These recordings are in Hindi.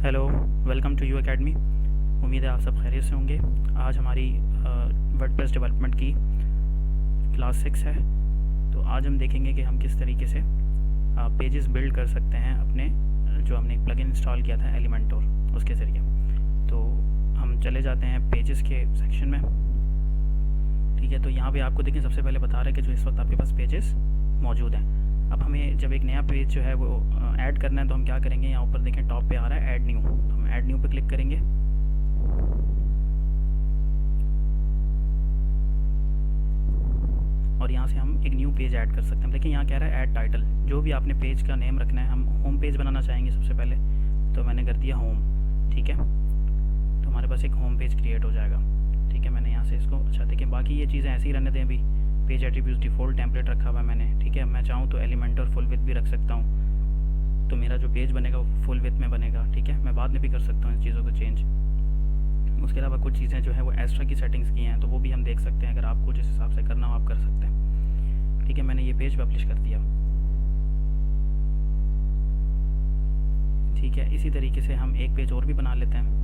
Hello, welcome to U academy. उम्मीद है आप सब खैरियत से होंगे। आज हमारी वर्डप्रेस डेवलपमेंट की क्लास 6 है। तो आज हम देखेंगे कि हम किस तरीके से पेजेस बिल्ड कर सकते हैं अपने जो हमने एक प्लगइन इंस्टॉल किया था एलिमेंटोर, उसके ज़रिए। तो हम चले जाते हैं पेजेस के सेक्शन में। ठीक है, तो यहाँ पे आपको देखें सबसे पहले बता रहा है कि जो इस वक्त आपके पास पेजेस मौजूद हैं। अब हमें जब एक नया पेज जो है वो ऐड करना है तो हम क्या करेंगे, यहाँ ऊपर देखें टॉप पे आ रहा है ऐड न्यू, तो हम ऐड न्यू पे क्लिक करेंगे। और यहाँ से हम एक न्यू पेज ऐड कर सकते हैं। देखिए यहाँ कह रहा है ऐड टाइटल, जो भी आपने पेज का नेम रखना है। हम होम पेज बनाना चाहेंगे सबसे पहले, तो मैंने कर दिया होम। ठीक है, तो हमारे पास एक होम पेज क्रिएट हो जाएगा। ठीक है, मैंने यहाँ से इसको, अच्छा देखिए बाकी ये चीज़ें ऐसे ही रहने दें। अभी पेज एट्रीब्यूट्स डिफ़ॉल्ट टेम्पलेट रखा हुआ है मैंने। ठीक है, मैं चाहूँ तो एलिमेंट और फुल विथ भी रख सकता हूँ, तो मेरा जो पेज बनेगा वो फुल विथ में बनेगा। ठीक है, मैं बाद में भी कर सकता हूँ इन चीज़ों को चेंज। उसके अलावा कुछ चीज़ें जो है वो एक्स्ट्रा की सेटिंग्स की हैं, तो वो भी हम देख सकते हैं। अगर आपको जिस हिसाब से करना हो आप कर सकते हैं। ठीक है, मैंने ये पेज पब्लिश कर दिया। ठीक है, इसी तरीके से हम एक पेज और भी बना लेते हैं।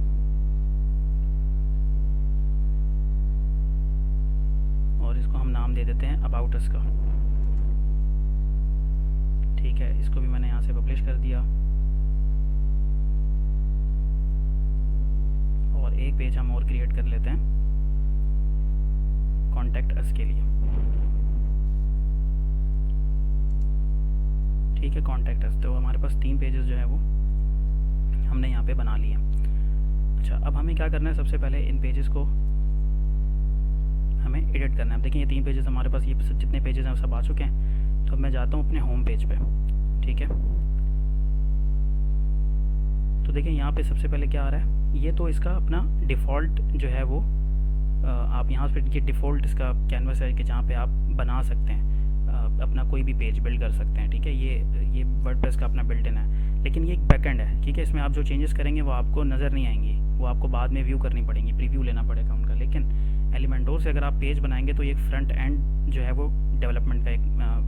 और इसको हम नाम दे देते हैं अबाउट अस का। ठीक है, इसको भी मैंने यहाँ से पब्लिश कर दिया। और एक पेज हम और क्रिएट कर लेते हैं कॉन्टैक्ट अस के लिए। ठीक है, कॉन्टैक्ट अस, तो हमारे पास 3 पेजेस जो है वो हमने यहाँ पे बना लिए। अच्छा, अब हमें क्या करना है, सबसे पहले इन पेजेस को हमें एडिट करना है। अब देखिए ये 3 पेजेस हमारे पास, ये जितने पेजेस हैं वो सब आ चुके हैं। तो अब मैं जाता हूँ अपने होम पेज पे। ठीक है, तो देखिए यहाँ पे सबसे पहले क्या आ रहा है, ये तो इसका अपना डिफ़ॉल्ट जो है वो आप यहाँ पे ये डिफ़ॉल्ट इसका कैनवस है कि जहाँ पे आप बना सकते हैं अपना कोई भी पेज बिल्ड कर सकते हैं। ठीक है, ये वर्डप्रेस का अपना बिल्ट इन है, लेकिन ये एक बैकएंड है। ठीक है, इसमें आप जो चेंजेस करेंगे वो आपको नज़र नहीं आएंगी, वो आपको बाद में व्यू करनी पड़ेंगी, प्रीव्यू लेना पड़ेगा उनका। लेकिन एलिमेंटोर से अगर आप पेज बनाएंगे तो ये एक फ्रंट एंड जो है वो डेवलपमेंट का एक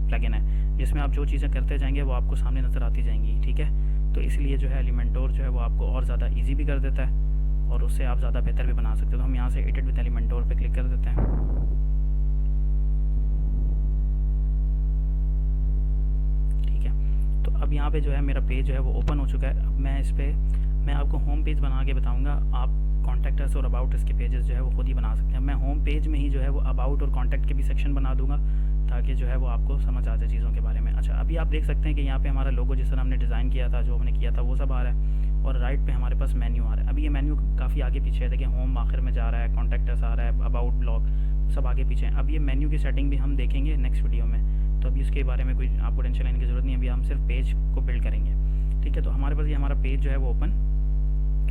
प्लगइन है, जिसमें आप जो चीज़ें करते जाएंगे वो आपको सामने नज़र आती जाएंगी। ठीक है, तो इसलिए जो है एलिमेंटोर जो है वो आपको और ज़्यादा ईजी भी कर देता है और उससे आप ज़्यादा बेहतर भी बना सकते हो। तो हम यहाँ से एडिट विद एलिमेंटोर पे क्लिक कर देते हैं। ठीक है, तो अब यहाँ पे जो है मेरा पेज जो है वो ओपन हो चुका है। अब मैं इस पर मैं आपको होम पेज बना के बताऊँगा। आप कॉन्टैक्ट अस और अबाउट अस के पेजेस जो है वो खुद ही बना सकते हैं। मैं होम पेज में ही जो है वो अबाउट और कॉन्टैक्ट के भी सेक्शन बना दूंगा, ताकि जो है वो आपको समझ आ जाए चीज़ों के बारे में। अच्छा, अभी आप देख सकते हैं कि यहाँ पे हमारा लोगो जिस तरह हमने डिज़ाइन किया था, जो हमने किया था वो सब आ रहा है। और राइट पे हमारे पास मेन्यू आ रहा है। अभी ये मेन्यू काफ़ी आगे पीछे है। देखिए होम आखिर में जा रहा है, कॉन्टैक्ट अस आ रहा है, अबाउट ब्लॉग सब आगे पीछे हैं। अब ये मेन्यू की सेटिंग भी हम देखेंगे नेक्स्ट वीडियो में, तो अभी उसके बारे में कोई आपको टेंशन लेने की ज़रूरत नहीं है। अभी हम सिर्फ पेज को बिल्ड करेंगे। ठीक है, तो हमारे पास ये हमारा पेज जो है वो ओपन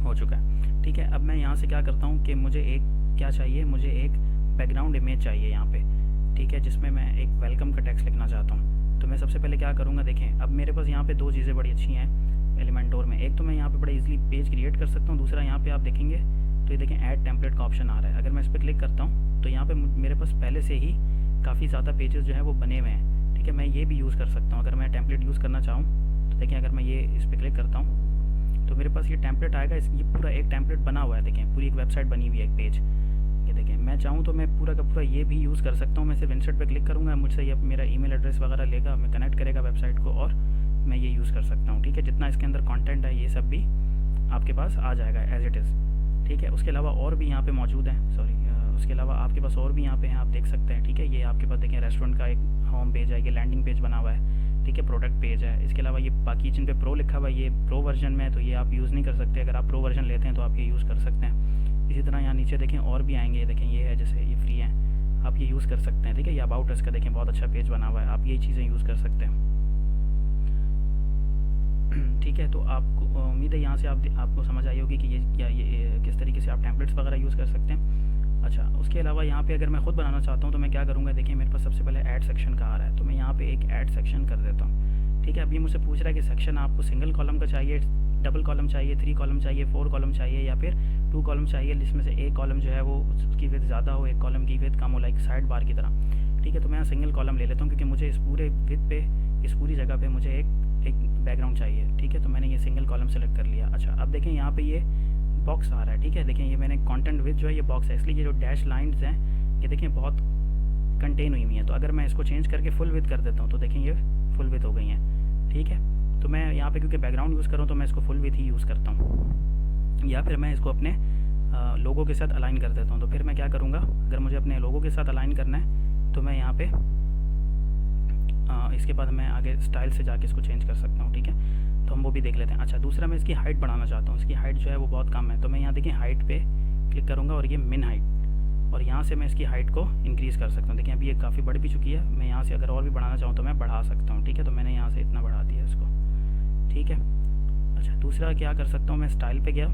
हो चुका है। ठीक है, अब मैं यहाँ से क्या करता हूँ कि मुझे एक क्या चाहिए, मुझे एक बैकग्राउंड इमेज चाहिए यहाँ पे। ठीक है, जिसमें मैं एक वेलकम का टेक्स्ट लिखना चाहता हूँ। तो मैं सबसे पहले क्या करूँगा, देखें अब मेरे पास यहाँ पे 2 चीज़ें बड़ी अच्छी हैं एलिमेंटोर में। एक तो मैं यहाँ पे बड़ा इजीली पेज क्रिएट कर सकता हूँ, दूसरा यहाँ पे आप देखेंगे तो ये देखें ऐड टेम्पलेट का ऑप्शन आ रहा है। अगर मैं इस पर क्लिक करता हूँ तो यहाँ पे मेरे पास पहले से ही काफ़ी ज़्यादा पेजेस जो है वो बने हुए हैं। ठीक है, मैं ये भी यूज़ कर सकता हूँ अगर मैं टेम्पलेट यूज़ करना चाहूँ। तो देखिए अगर मैं ये इस पर क्लिक करता हूँ तो मेरे पास ये टेम्पलेट आएगा। ये पूरा एक टेम्पलेट बना हुआ है। देखें पूरी एक वेबसाइट बनी हुई है, एक पेज। ये देखें, मैं चाहूँ तो मैं पूरा का पूरा ये भी यूज़ कर सकता हूँ। मैं सिर्फ इंसर्ट पे क्लिक करूँगा, मुझसे ये मेरा ईमेल एड्रेस वगैरह लेगा, मैं कनेक्ट करेगा वेबसाइट को और मैं ये यूज़ कर सकता हूँ। ठीक है, जितना इसके अंदर कंटेंट है ये सब भी आपके पास आ जाएगा एज इट इज़। ठीक है, उसके अलावा और भी यहाँ पे मौजूद हैं, उसके अलावा आपके पास और भी यहाँ पे हैं, आप देख सकते हैं। ठीक है, ये आपके पास देखें रेस्टोरेंट का एक होम पेज है, ये लैंडिंग पेज बना हुआ है। ठीक है, प्रोडक्ट पेज है। इसके अलावा ये बाकी जिन पे प्रो लिखा हुआ है ये प्रो वर्जन में है, तो ये आप यूज़ नहीं कर सकते। अगर आप प्रो वर्जन लेते हैं तो आप ये यूज़ कर सकते हैं। इसी तरह यहाँ नीचे देखें और भी आएंगे। ये देखें ये है, जैसे ये फ्री है, आप ये यूज़ कर सकते हैं। ठीक है, ये अबाउट अस का देखें बहुत अच्छा पेज बना हुआ है, आप ये चीज़ें यूज़ कर सकते हैं। ठीक है, तो आपको उम्मीद है यहाँ से आपको समझ आई होगी कि ये किस तरीके से आप टेम्पलेट्स वगैरह यूज़ कर सकते हैं। अच्छा, उसके अलावा यहाँ पे अगर मैं खुद बनाना चाहता हूँ तो मैं क्या करूँगा, देखिए मेरे पास सबसे पहले ऐड सेक्शन का आ रहा है, तो मैं यहाँ पे एक ऐड सेक्शन कर देता हूँ। ठीक है, अब ये मुझसे पूछ रहा है कि सेक्शन आपको सिंगल कॉलम का चाहिए, डबल कॉलम चाहिए, 3 कॉलम चाहिए, 4 कॉलम चाहिए, या फिर 2 कॉलम चाहिए, जिसमें से एक कॉलम जो है वो उसकी विड्थ ज़्यादा हो, एक कॉलम की विड्थ कम हो, लाइक साइड बार की तरह। ठीक है, तो मैं यहाँ सिंगल कॉलम ले लेता हूँ क्योंकि मुझे इस पूरे विड्थ पे, इस पूरी जगह पे मुझे एक एक बैकग्राउंड चाहिए, ठीक है। तो मैंने ये सिंगल कॉलम सेलेक्ट कर लिया। अच्छा अब देखें यहाँ पे ये बॉक्स आ रहा है, ठीक है। देखें ये मैंने कंटेंट विद जो है ये बॉक्स है, इसलिए ये जो डैश लाइंस हैं ये देखें बहुत कंटेन हुई हुई हैं। तो अगर मैं इसको चेंज करके फुल विथ कर देता हूँ तो देखें ये फुल विथ हो गई हैं, ठीक है। तो मैं यहाँ पे क्योंकि बैकग्राउंड यूज़ कर रहा हूँ तो मैं इसको फुल विथ ही यूज़ करता हूँ, या फिर मैं इसको अपने लोगों के साथ अलाइन कर देता हूँ। तो फिर मैं क्या करूँगा, अगर मुझे अपने लोगों के साथ अलाइन करना है तो मैं यहाँ पे इसके बाद मैं आगे स्टाइल से जाके इसको चेंज कर सकता हूँ, ठीक है। तो हम वो भी देख लेते हैं। अच्छा दूसरा मैं इसकी हाइट बढ़ाना चाहता हूँ, इसकी हाइट जो है वो बहुत कम है। तो मैं यहाँ देखिए हाइट पे क्लिक करूँगा और ये मिन हाइट, और यहाँ से मैं इसकी हाइट को इंक्रीज़ कर सकता हूँ। देखिए अभी ये काफ़ी बढ़ भी चुकी है, मैं यहाँ से अगर और भी बढ़ाना चाहूँ तो मैं बढ़ा सकता हूँ, ठीक है। तो मैंने यहाँ से इतना बढ़ा दिया इसको, ठीक है। अच्छा दूसरा क्या कर सकता हूँ, मैं स्टाइल पे गया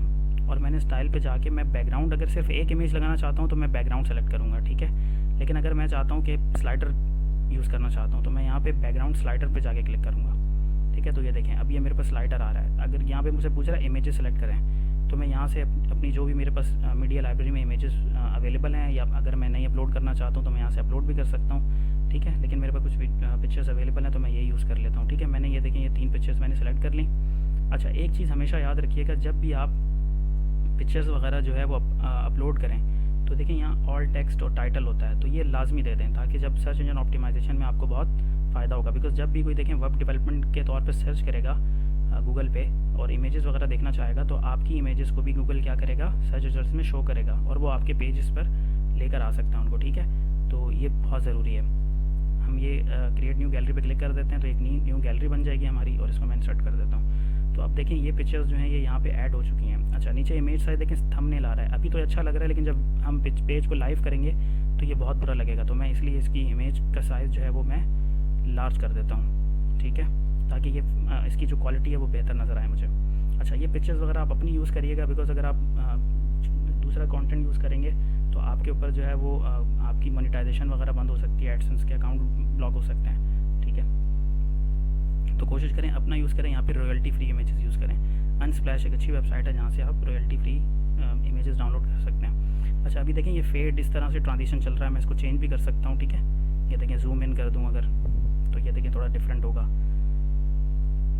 और मैंने स्टाइल पे जाके मैं बैकग्राउंड अगर सिर्फ एक इमेज लगाना चाहता हूँ तो मैं बैकग्राउंड सेलेक्ट करूँगा, ठीक है। लेकिन अगर मैं चाहता हूँ कि स्लाइडर यूज़ करना चाहता हूँ तो मैं यहाँ पे बैकग्राउंड स्लाइडर पे जाके क्लिक करूँगा, ठीक है। तो ये देखें अब ये मेरे पास स्लाइडर आ रहा है। अगर यहाँ पे मुझे पूछ रहा है इमेजेस सेलेक्ट करें तो मैं यहाँ से अपनी जो भी मेरे पास मीडिया लाइब्रेरी में इमेजेस अवेलेबल हैं, या अगर मैं नहीं अपलोड करना चाहता हूँ तो मैं यहाँ से अपलोड भी कर सकता हूँ, ठीक है। लेकिन मेरे पास कुछ पिक्चर्स अवेलेबल हैं तो मैं ये यूज़ कर लेता हूँ, ठीक है। मैंने ये देखें ये 3 पिक्चर्स मैंने सेलेक्ट कर ली। अच्छा एक चीज़ हमेशा याद रखिएगा, जब भी आप पिक्चर्स वगैरह जो है वो अपलोड करें तो देखिए यहाँ ऑल टेक्स्ट और टाइटल होता है, तो ये लाजमी दे दें ताकि जब सर्च इंजन ऑप्टिमाइजेशन में आपको बहुत फ़ायदा होगा। बिकॉज जब भी कोई देखें वेब डेवलपमेंट के तौर पे सर्च करेगा गूगल पे और इमेजेस वगैरह देखना चाहेगा तो आपकी इमेजेस को भी गूगल क्या करेगा, सर्च रिजल्ट्स में शो करेगा और वो आपके पेजेस पर लेकर आ सकता है उनको, ठीक है। तो ये बहुत ज़रूरी है। हम ये क्रिएट न्यू गैलरी पे क्लिक कर देते हैं तो एक न्यू गैलरी बन जाएगी हमारी, और इसको मैं इंसर्ट कर देता हूँ। तो अब देखें ये पिक्चर्स जो हैं ये यहाँ पे ऐड हो चुकी हैं। अच्छा नीचे इमेज साइज देखें थंबनेल आ रहा है, अभी तो अच्छा लग रहा है लेकिन जब हम पेज को लाइव करेंगे तो ये बहुत बुरा लगेगा। तो मैं इसलिए इसकी इमेज का साइज़ जो है वो मैं लार्ज कर देता हूँ, ठीक है, ताकि ये इसकी जो क्वालिटी है वो बेहतर नज़र आए मुझे। अच्छा ये पिक्चर्स वगैरह आप अपनी यूज़ करिएगा, बिकॉज अगर आप दूसरा कंटेंट यूज़ करेंगे तो आपके ऊपर जो है वो आपकी मोनेटाइजेशन वगैरह बंद हो सकती है, एडसेंस के अकाउंट ब्लॉक हो सकते हैं, ठीक है। तो कोशिश करें अपना यूज़ करें, यहाँ पे रॉयल्टी फ्री इमेजेस यूज़ करें। अनस्प्लैश एक अच्छी वेबसाइट है जहाँ से आप रॉयल्टी फ्री इमेजेस डाउनलोड कर सकते हैं। अच्छा अभी देखें ये फेड इस तरह से ट्रांजिशन चल रहा है, मैं इसको चेंज भी कर सकता हूँ, ठीक है। ये देखें जूम इन कर दूँ अगर तो ये देखें थोड़ा डिफरेंट होगा।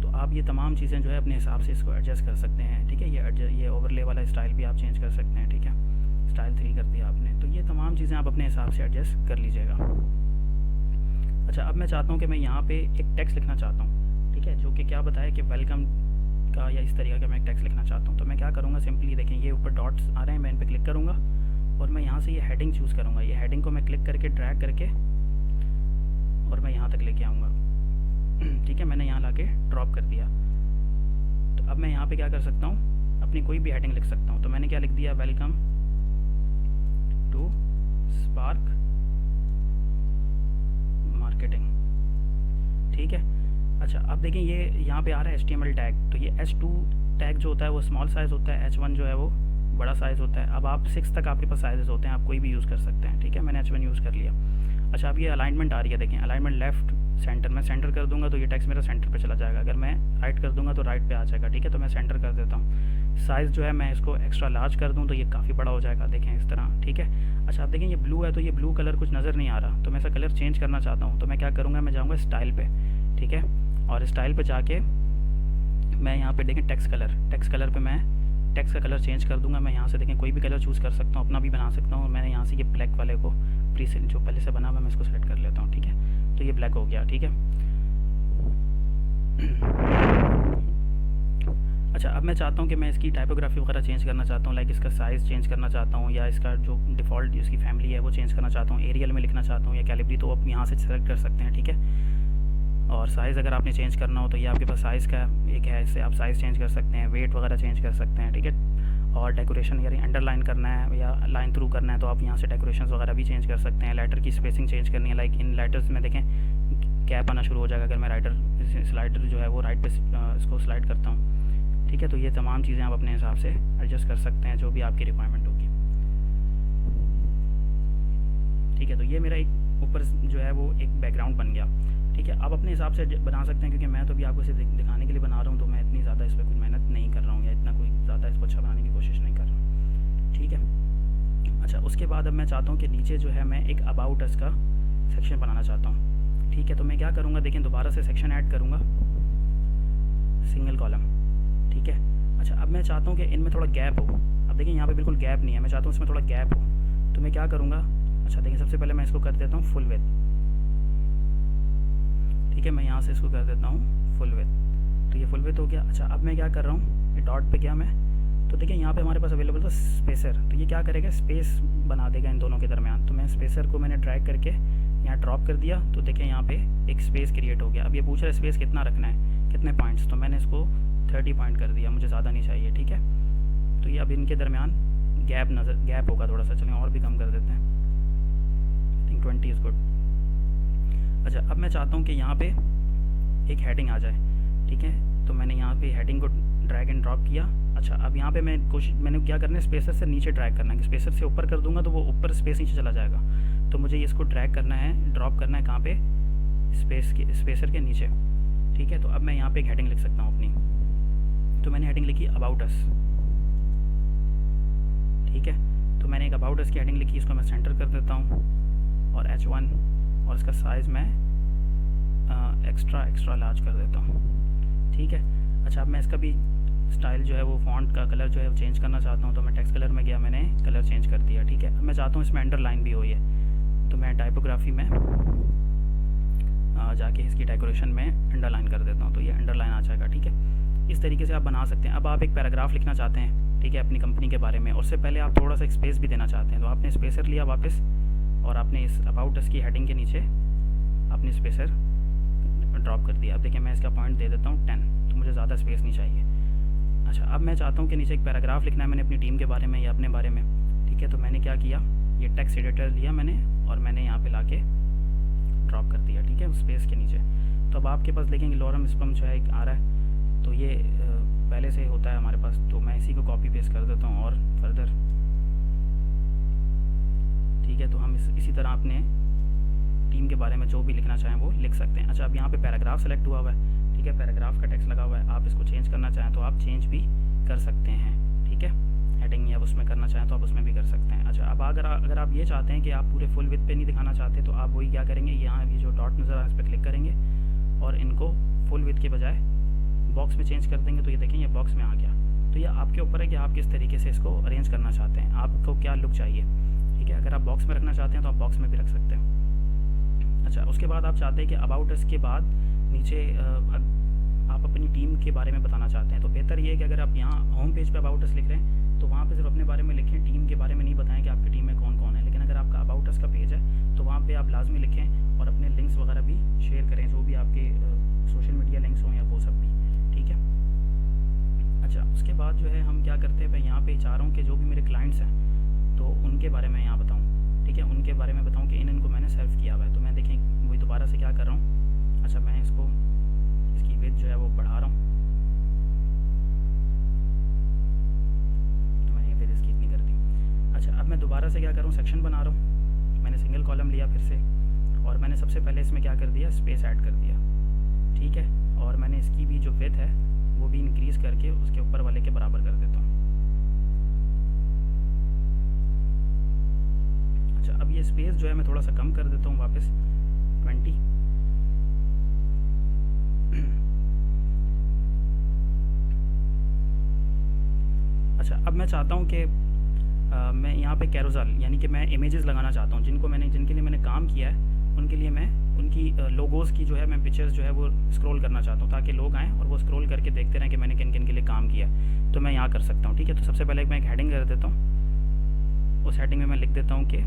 तो आप ये तमाम चीज़ें जो है अपने हिसाब से इसको एडजस्ट कर सकते हैं, ठीक है। ये ओवरले वाला स्टाइल भी आप चेंज कर सकते हैं, ठीक है। स्टाइल 3 कर दिया आपने, तो ये तमाम चीज़ें आप अपने हिसाब से एडजस्ट कर लीजिएगा। अच्छा अब मैं चाहता हूँ कि मैं यहाँ पे एक टेक्स्ट लिखना चाहता हूँ, ठीक है, जो कि क्या बताया कि वेलकम का या इस तरीके का मैं एक टेक्स्ट लिखना चाहता हूँ। तो मैं क्या करूँगा, सिंपली देखें ये ऊपर डॉट्स आ रहे हैं, मैं इन पर क्लिक करूँगा और मैं यहाँ से ये हेडिंग चूज़ करूँगा। ये हेडिंग को मैं क्लिक करके ड्रैग करके और मैं यहाँ तक लेके आऊँगा, ठीक है। मैंने यहाँ लाके ड्रॉप कर दिया। तो अब मैं यहाँ पे क्या कर सकता हूँ, अपनी कोई भी हेडिंग लिख सकता हूँ। तो मैंने क्या लिख दिया, वेलकम टू स्पार्क मार्केटिंग, ठीक है। अच्छा अब देखें ये यहाँ पे आ रहा है HTML टैग, तो ये H2 टैग जो होता है वो स्मॉल साइज़ होता है, H1 जो है वो बड़ा साइज़ होता है। अब आप 6 तक आपके पास साइजेस होते हैं, आप कोई भी यूज़ कर सकते हैं, ठीक है। मैंने H1 यूज़ कर लिया। अच्छा अब ये अलाइनमेंट आ रही है, देखें अलाइनमेंट लेफ्ट सेंटर, मैं सेंटर कर दूंगा तो ये टेक्स्ट मेरा सेंटर पे चला जाएगा। अगर मैं राइट कर दूंगा तो राइट पे आ जाएगा, ठीक है। तो मैं सेंटर कर देता हूँ। साइज़ जो है मैं इसको एक्स्ट्रा लार्ज कर दूँ तो ये काफ़ी बड़ा हो जाएगा, देखें इस तरह, ठीक है। अच्छा अब देखें ये ब्लू है तो ये ब्लू कलर कुछ नज़र नहीं आ रहा, तो मैं इसका कलर चेंज करना चाहता हूँ। तो मैं क्या करूँगा, मैं जाऊँगा स्टाइल पे, ठीक है, और स्टाइल पे जाके मैं यहाँ पे देखें टेक्स्ट कलर पे मैं टेक्स्ट का कलर चेंज कर दूंगा। मैं यहाँ से देखें कोई भी कलर चूज़ कर सकता हूँ, अपना भी बना सकता हूँ। मैंने यहाँ से ये ब्लैक वाले को प्रीसेट जो पहले से बना हुआ मैं इसको सेलेक्ट कर लेता हूँ, ठीक है। तो ये ब्लैक हो गया, ठीक है। अच्छा अब मैं चाहता हूँ कि मैं इसकी टाइपोग्राफी वगैरह चेंज करना चाहता हूँ, लाइक इसका साइज़ चेंज करना चाहता हूँ, या इसका जो डिफ़ॉल्ट इसकी फैमिली है वो चेंज करना चाहता हूँ, एरियल में लिखना चाहता हूँ या कैलिब्री, तो आप यहाँ से सेलेक्ट कर सकते हैं, ठीक है। और साइज़ अगर आपने चेंज करना हो तो ये आपके पास साइज़ का एक है, इससे आप साइज़ चेंज कर सकते हैं, वेट वगैरह चेंज कर सकते हैं, ठीक है। और डेकोरेशन यानी अंडरलाइन करना है या लाइन थ्रू करना है तो आप यहाँ से डेकोरेशन वगैरह भी चेंज कर सकते हैं। लेटर की स्पेसिंग चेंज करनी है, लाइक इन लेटर्स में देखें कैप आना शुरू हो जाएगा अगर मैं स्लाइडर जो है वो राइट पे इसको स्लाइड करता हूँ, ठीक है। तो ये तमाम चीज़ें आप अपने हिसाब से एडजस्ट कर सकते हैं जो भी आपकी रिक्वायरमेंट होगी, ठीक है। तो ये मेरा एक ऊपर जो है वो एक बैकग्राउंड बन गया, ठीक है। आप अपने हिसाब से बना सकते हैं, क्योंकि मैं तो भी आपको इसे दिखाने के लिए बना रहा हूँ, तो मैं इतनी ज़्यादा इस पर कुछ मेहनत नहीं कर रहा हूँ या इतना कोई ज़्यादा इसको अच्छा बनाने की कोशिश नहीं कर रहा हूँ, ठीक है। अच्छा उसके बाद अब मैं चाहता हूँ कि नीचे जो है मैं एक अबाउट अस का सेक्शन बनाना चाहता हूँ, ठीक है। तो मैं क्या करूँगा, देखें दोबारा से सेक्शन ऐड करूँगा सिंगल कॉलम, ठीक है। अच्छा, अब मैं चाहता हूँ कि इनमें थोड़ा गैप हो। अब देखिए यहाँ पे बिल्कुल गैप नहीं है, मैं चाहता हूँ इसमें थोड़ा गैप हो, तो मैं क्या करूँगा। अच्छा देखिए, सबसे पहले मैं इसको कर देता हूँ फुल विड्थ, ठीक है। मैं यहाँ से इसको कर देता हूँ फुल विड्थ, तो ये फुल विड्थ हो गया। अच्छा, अब मैं क्या कर रहा हूँ, ये डॉट पे गया मैं, तो देखिए यहाँ पे हमारे पास अवेलेबल था स्पेसर, तो ये क्या करेगा, स्पेस बना देगा इन दोनों के दरमियान। तो मैं स्पेसर को मैंने ड्रैग करके यहाँ ड्रॉप कर दिया, तो देखिए यहाँ पे एक स्पेस क्रिएट हो गया। अब ये पूछ रहा है स्पेस कितना रखना है, कितने पॉइंट्स, तो मैंने इसको 30 पॉइंट कर दिया, मुझे ज़्यादा नहीं चाहिए, ठीक है। तो ये अब इनके दरमियान गैप होगा थोड़ा सा, चलें और भी कम कर देते हैं, आई थिंक 20 इज़ गुड। अच्छा, अब मैं चाहता हूँ कि यहाँ पे एक हेडिंग आ जाए, ठीक है। तो मैंने यहाँ पे हेडिंग को ड्रैग एंड ड्रॉप किया। अच्छा, अब यहाँ पे मैंने क्या करना है, स्पेसर से नीचे ड्रैग करना है, कि स्पेसर से ऊपर कर दूंगा तो वो ऊपर स्पेस नीचे चला जाएगा। तो मुझे इसको ड्रैग करना है, ड्रॉप करना है कहाँ पे, स्पेसर के नीचे, ठीक है। तो अब मैं यहाँ पे एक हेडिंग लिख सकता हूँ अपनी, तो मैंने हेडिंग लिखी अबाउट अस, ठीक है। तो मैंने एक अबाउट अस की हेडिंग लिखी, इसको मैं सेंटर कर देता हूँ और H1, और इसका साइज़ मैं एक्स्ट्रा लार्ज कर देता हूँ, ठीक है। अच्छा, अब मैं इसका भी स्टाइल जो है वो फॉन्ट का कलर जो है वो चेंज करना चाहता हूँ, तो मैं टेक्स्ट कलर में गया, मैंने कलर चेंज कर दिया, ठीक है। अब मैं चाहता हूँ इसमें अंडरलाइन भी हो ये, तो मैं टाइपोग्राफी में जाके इसकी डेकोरेशन में अंडरलाइन कर देता हूँ, तो ये अंडरलाइन आ जाएगा, ठीक है। इस तरीके से आप बना सकते हैं। अब आप एक पैराग्राफ लिखना चाहते हैं, ठीक है, अपनी कंपनी के बारे में, और उससे पहले आप थोड़ा सा स्पेस भी देना चाहते हैं, तो आपने स्पेसर लिया वापस, और आपने इस अबाउट अस की हेडिंग के नीचे आपने स्पेसर ड्रॉप कर दिया। अब देखिए मैं इसका पॉइंट दे देता हूँ 10, तो मुझे ज़्यादा स्पेस नहीं चाहिए। अच्छा, अब मैं चाहता हूँ कि नीचे एक पैराग्राफ लिखना है मैंने अपनी टीम के बारे में या अपने बारे में, ठीक है। तो मैंने क्या किया, ये टेक्स्ट एडिटर लिया मैंने, और मैंने यहाँ पे लाके ड्रॉप कर दिया, ठीक है, उस स्पेस के नीचे। तो अब आपके पास देखेंगे लॉरम स्पम जो है एक आ रहा है, तो ये पहले से होता है हमारे पास, तो मैं इसी को कॉपी पेस्ट कर देता हूँ और फर्दर, ठीक है। तो हम इसी तरह अपने टीम के बारे में जो भी लिखना चाहें वो लिख सकते हैं। अच्छा, अब यहाँ पे पैराग्राफ सेलेक्ट हुआ हुआ है, ठीक है, पैराग्राफ का टेक्स्ट लगा हुआ है। आप इसको चेंज करना चाहें तो आप चेंज भी कर सकते हैं, ठीक है। हेडिंग या उसमें करना चाहें तो आप उसमें भी कर सकते हैं। अच्छा, अब अगर आप ये चाहते हैं कि आप पूरे फुल विड्थ पे नहीं दिखाना चाहते, तो आप वही क्या करेंगे, यहाँ ये जो डॉट नज़र आ रहा है इस पर क्लिक करेंगे और इनको फुल विड्थ के बजाय बॉक्स में चेंज कर देंगे, तो ये देखें ये बॉक्स में आ गया। तो ये आपके ऊपर है कि आप किस तरीके से इसको अरेंज करना चाहते हैं, आपको क्या लुक चाहिए, ठीक है। अगर आप बॉक्स में रखना चाहते हैं तो आप बॉक्स में भी रख सकते हैं। अच्छा, उसके बाद आप चाहते हैं कि अबाउट अस के बाद नीचे आप अपनी टीम के बारे में बताना चाहते हैं, तो बेहतर ये है कि अगर आप यहाँ होम पेज पे अबाउट अस लिख रहे हैं तो वहाँ पे सिर्फ अपने बारे में लिखें, टीम के बारे में नहीं बताएं कि आपकी टीम में कौन कौन है। लेकिन अगर आपका अबाउट अस का पेज है तो वहाँ पे आप लाजमी लिखें और अपने लिंक्स वगैरह भी शेयर करें, जो भी आपके सोशल मीडिया लिंक्स हों या वो सब भी, ठीक है। अच्छा, उसके बाद जो है हम क्या करते हैं, मैं यहाँ पे चाह रहा हूँ कि जो भी मेरे क्लाइंट्स हैं तो उनके बारे में यहाँ बताऊँ, ठीक है, उनके बारे में बताऊँ कि इनको मैंने सर्व किया हुआ है। तो मैं देखें वही दोबारा से क्या कर रहा हूँ। अच्छा, मैं इसकी विड्थ जो है वो बढ़ा रहा हूँ, तो मैंने फिर इसकी इतनी कर दी। अच्छा, अब मैं दोबारा से क्या कर रहा हूँ, सेक्शन बना रहा हूँ। मैंने सिंगल कॉलम लिया फिर से, और मैंने सबसे पहले इसमें क्या कर दिया, स्पेस ऐड कर दिया, ठीक है। और मैंने इसकी भी जो विड्थ है वो भी इंक्रीज़ करके उसके ऊपर वाले के बराबर कर देता हूँ। अच्छा, अब ये स्पेस जो है मैं थोड़ा सा कम कर देता हूँ वापस 20। अच्छा, अब मैं चाहता हूँ कि मैं यहाँ पे कैरोसेल यानी कि मैं इमेजेस लगाना चाहता हूँ, जिनके लिए मैंने काम किया है उनके लिए मैं उनकी लोगोज़ की जो है मैं पिक्चर्स जो है वो स्क्रॉल करना चाहता हूँ, ताकि लोग आएँ और वो स्क्रॉल करके देखते रहें कि मैंने किन किन के लिए काम किया है। तो मैं यहाँ कर सकता हूँ, ठीक है। तो सबसे पहले मैं एक हेडिंग कर देता हूँ, उस हेडिंग में मैं लिख देता हूँ कि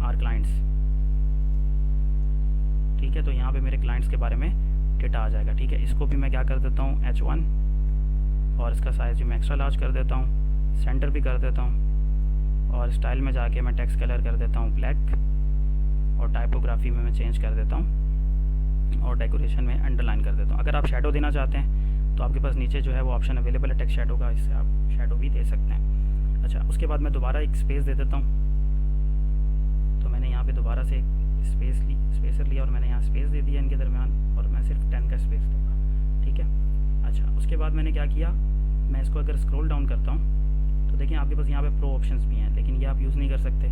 आर क्लाइंट्स, ठीक है। तो यहाँ पे मेरे क्लाइंट्स के बारे में डेटा आ जाएगा, ठीक है। इसको भी मैं क्या कर देता हूँ H1, और इसका साइज़ भी मैं एक्स्ट्रा लार्ज कर देता हूँ, सेंटर भी कर देता हूँ, और स्टाइल में जाके मैं टेक्स्ट कलर कर देता हूँ ब्लैक, और टाइपोग्राफी में मैं चेंज कर देता हूँ, और डेकोरेशन में अंडरलाइन कर देता हूँ। अगर आप शेडो देना चाहते हैं तो आपके पास नीचे जो है वो ऑप्शन अवेलेबल है टेक्स्ट शेडो का, इससे आप शेडो भी दे सकते हैं। अच्छा, उसके बाद मैं दोबारा एक स्पेस दे देता हूँ, तो मैंने यहाँ पे दोबारा से स्पेसर लिया और मैंने यहाँ स्पेस दे दिया इनके दरमियान, और मैं सिर्फ 10 का स्पेस दूँगा, ठीक है। अच्छा, उसके बाद मैंने क्या किया, मैं इसको अगर स्क्रॉल डाउन करता हूँ तो देखिए आपके पास यहाँ पे प्रो ऑप्शंस भी हैं, लेकिन ये आप यूज़ नहीं कर सकते,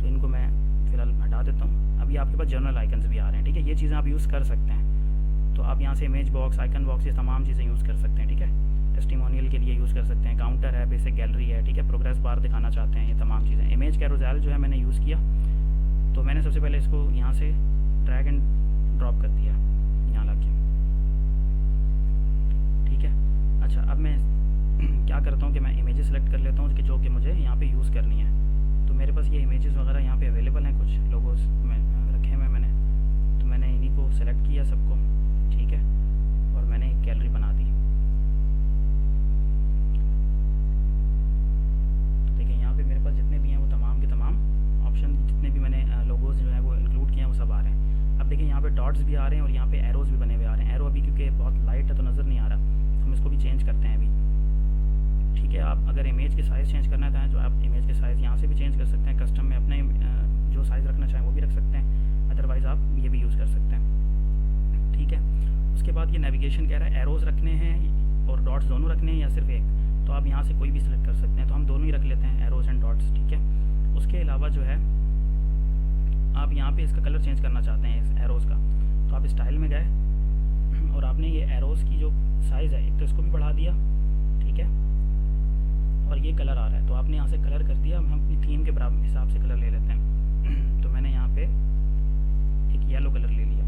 तो इनको मैं फ़िलहाल हटा देता हूँ। अभी आपके पास जर्नल आइकन्स भी आ रहे हैं, ठीक है, ये चीज़ें आप यूज़ कर सकते हैं। तो आप यहाँ से इमेज बॉक्स, आइकन बॉक्स, ये तमाम चीज़ें यूज़ कर सकते हैं, ठीक है। टेस्टिमोनियल के लिए यूज़ कर सकते हैं, काउंटर है, बेसिक गैलरी है, ठीक है, प्रोग्रेस बार दिखाना चाहते हैं, ये तमाम चीज़ें। इमेज कैरोसेल जो है मैंने यूज़ किया, तो मैंने सबसे पहले इसको यहाँ से ड्रैग एंड ड्रॉप कर दिया यहाँ ला के, ठीक है। अच्छा, अब मैं क्या करता हूँ कि मैं इमेजेस सेलेक्ट कर लेता हूँ कि जो कि मुझे यहाँ पे यूज़ करनी है। तो मेरे पास ये इमेजेस वगैरह यहाँ पे अवेलेबल हैं, कुछ लोगोस में रखे हुए मैंने, तो मैंने इन्हीं को सेलेक्ट किया सबको, ठीक है, और मैंने एक गैलरी बना दी। तो देखिए यहाँ पे मेरे पास जितने भी हैं वो तमाम के तमाम ऑप्शन, जितने भी मैंने लोगोस जो है वो इंक्लूड किए हैं वो सब आ रहे हैं। अब देखिए यहाँ पे डॉट्स भी आ रहे हैं और यहाँ पे एरोज़ भी बने हुए आ रहे हैं। एरो अभी क्योंकि बहुत लाइट है तो नज़र नहीं आ रहा, हम इसको भी चेंज करते हैं अभी, ठीक है। आप अगर इमेज के साइज़ चेंज करना चाहें तो आप इमेज के साइज़ यहाँ से भी चेंज कर सकते हैं, कस्टम में अपने जो साइज़ रखना चाहें वो भी रख सकते हैं, अदरवाइज़ आप ये भी यूज़ कर सकते हैं, ठीक है। उसके बाद ये नेविगेशन कह रहा है एरोज़ रखने हैं और डॉट्स दोनों रखने हैं या सिर्फ एक, तो आप यहाँ से कोई भी सिलेक्ट कर सकते हैं, तो हम दोनों ही रख लेते हैं, एरोज़ एंड डॉट्स, ठीक है। उसके अलावा जो है आप यहाँ पे इसका कलर चेंज करना चाहते हैं इस एरोज़ का, तो आप स्टाइल में गए और आपने ये एरोज़ की जो साइज़ है एक तो इसको भी बढ़ा दिया, ठीक है, और ये कलर आ रहा है तो आपने यहाँ से कलर कर दिया। हम अपनी थीम के बराबर हिसाब से कलर ले लेते हैं तो मैंने यहाँ पे एक येलो कलर ले लिया,